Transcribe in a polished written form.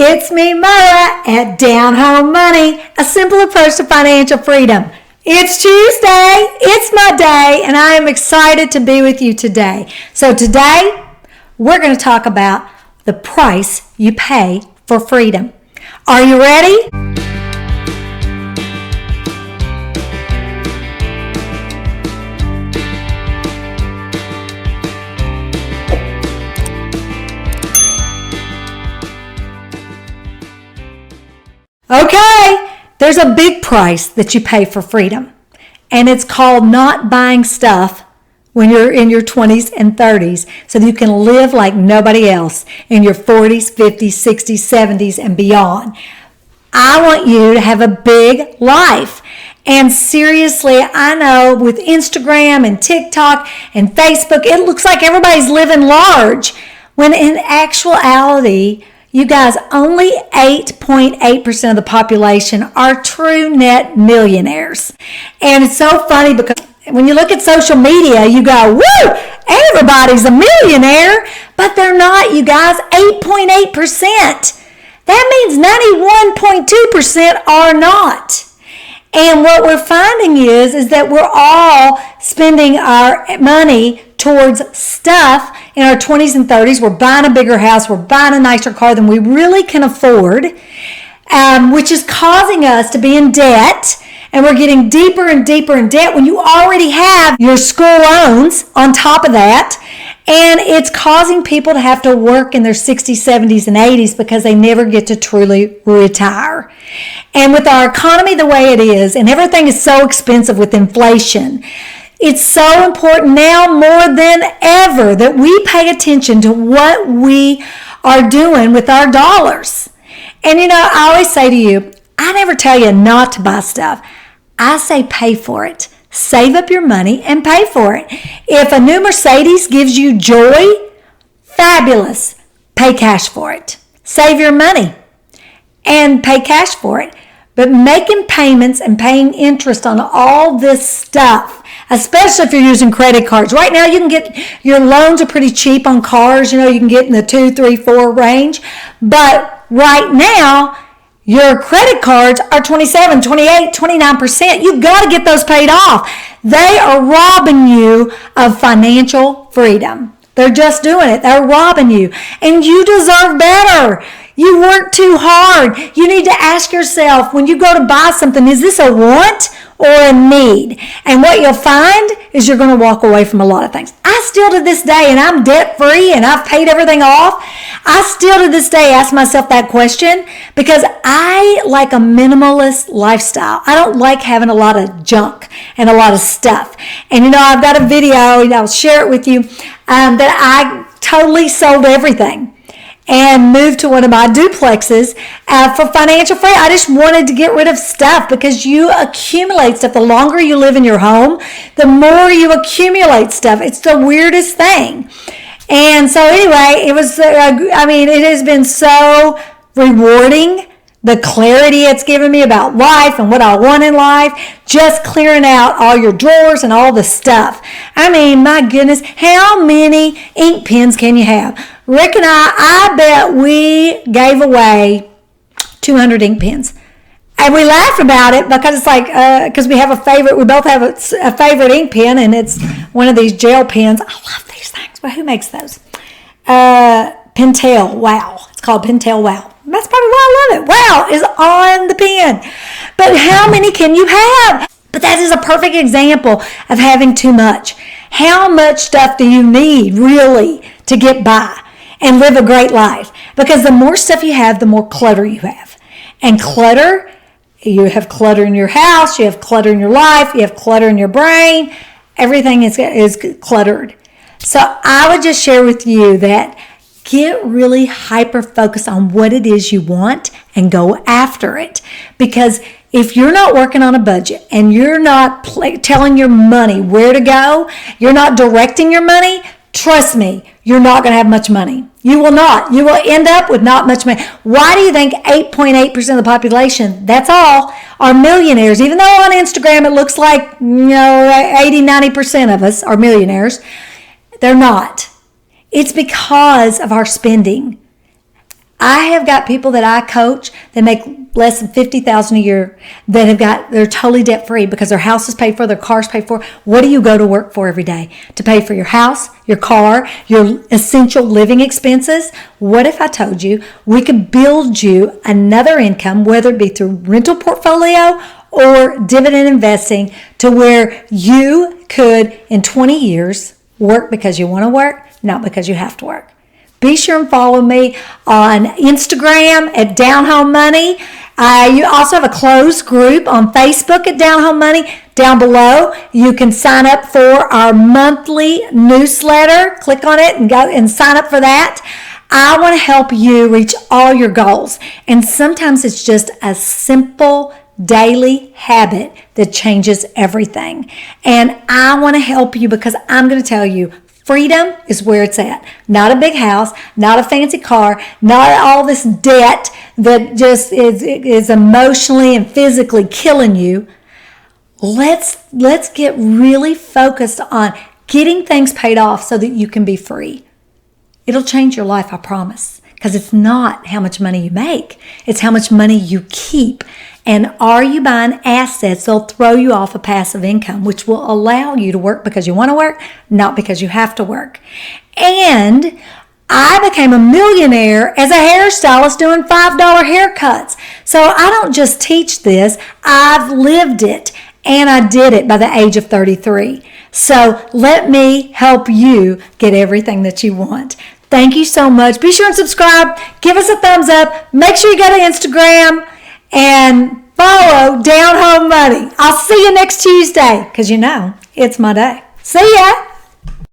It's me, Mara, at Down Home Money, a simple approach to financial freedom. It's Tuesday, it's my day, and I am excited to be with you today. So today, we're going to talk about the price you pay for freedom. Are you ready? Okay, there's a big price that you pay for freedom, and it's called not buying stuff when you're in your 20s and 30s so that you can live like nobody else in your 40s, 50s, 60s, 70s, and beyond. I want you to have a big life. And seriously, I know with Instagram and TikTok and Facebook, it looks like everybody's living large, when in actuality, you guys, only 8.8% of the population are true net millionaires. And it's so funny because when you look at social media, you go, woo, everybody's a millionaire, but they're not, you guys, 8.8%. That means 91.2% are not. And what we're finding is that we're all spending our money towards stuff in our 20s and 30s. We're buying a bigger house. We're buying a nicer car than we really can afford, which is causing us to be in debt. And we're getting deeper and deeper in debt when you already have your school loans on top of that. And it's causing people to have to work in their 60s, 70s, and 80s because they never get to truly retire. And with our economy the way it is, and everything is so expensive with inflation, it's so important now more than ever that we pay attention to what we are doing with our dollars. And I always say to you, I never tell you not to buy stuff. I say pay for it. Save up your money and pay for it. If a new Mercedes gives you joy, fabulous. Pay cash for it. Save your money and pay cash for it. But making payments and paying interest on all this stuff, especially if you're using credit cards. Right now, you can get, your loans are pretty cheap on cars. You can get in the 2, 3, 4 range. But right now, your credit cards are 27, 28, 29%. You've got to get those paid off. They are robbing you of financial freedom. They're just doing it. They're robbing you. And you deserve better. You work too hard. You need to ask yourself, when you go to buy something, is this a want or a need? And what you'll find is you're going to walk away from a lot of things. I still to this day, and I'm debt free and I've paid everything off, I still to this day ask myself that question because I like a minimalist lifestyle. I don't like having a lot of junk and a lot of stuff. And I've got a video, I'll share it with you, that I totally sold everything and moved to one of my duplexes for financial freedom. I just wanted to get rid of stuff because you accumulate stuff. The longer you live in your home, the more you accumulate stuff. It's the weirdest thing. And so anyway, it has been so rewarding, the clarity it's given me about life and what I want in life, just clearing out all your drawers and all the stuff. My goodness, how many ink pens can you have? Rick and I bet we gave away 200 ink pens. And we laugh about it because it's like, because we have a favorite, we both have a favorite ink pen, and it's one of these gel pens. I love these things. Well, who makes those? Pentel Wow. It's called Pentel Wow. That's probably why I love it. Wow is on the pen. But how many can you have? But that is a perfect example of having too much. How much stuff do you need really to get by and live a great life? Because the more stuff you have, the more clutter you have. And clutter, you have clutter in your house, you have clutter in your life, you have clutter in your brain. Everything is cluttered. So I would just share with you that get really hyper-focused on what it is you want and go after it. Because if you're not working on a budget and you're not telling your money where to go, you're not directing your money, trust me, you're not going to have much money. You will not. You will end up with not much money. Why do you think 8.8% of the population, that's all, are millionaires? Even though on Instagram it looks like 80, 90% of us are millionaires, they're not. It's because of our spending. I have got people that I coach that make less than $50,000 a year they're totally debt free because their house is paid for, their car's paid for. What do you go to work for every day? To pay for your house, your car, your essential living expenses? What if I told you we could build you another income, whether it be through rental portfolio or dividend investing, to where you could in 20 years work because you want to work, not because you have to work? Be sure and follow me on Instagram at Down Home Money. You also have a closed group on Facebook at Down Home Money. Down below, you can sign up for our monthly newsletter. Click on it and go and sign up for that. I want to help you reach all your goals. And sometimes it's just a simple daily habit that changes everything. And I want to help you because I'm going to tell you, freedom is where it's at. Not a big house, not a fancy car, not all this debt that just is emotionally and physically killing you. Let's get really focused on getting things paid off so that you can be free. It'll change your life, I promise. Because it's not how much money you make. It's how much money you keep. And are you buying assets that'll throw you off a passive income, which will allow you to work because you want to work, not because you have to work. And I became a millionaire as a hairstylist doing $5 haircuts. So I don't just teach this, I've lived it. And I did it by the age of 33. So let me help you get everything that you want. Thank you so much. Be sure and subscribe. Give us a thumbs up. Make sure you go to Instagram and follow Down Home Money. I'll see you next Tuesday because it's my day. See ya.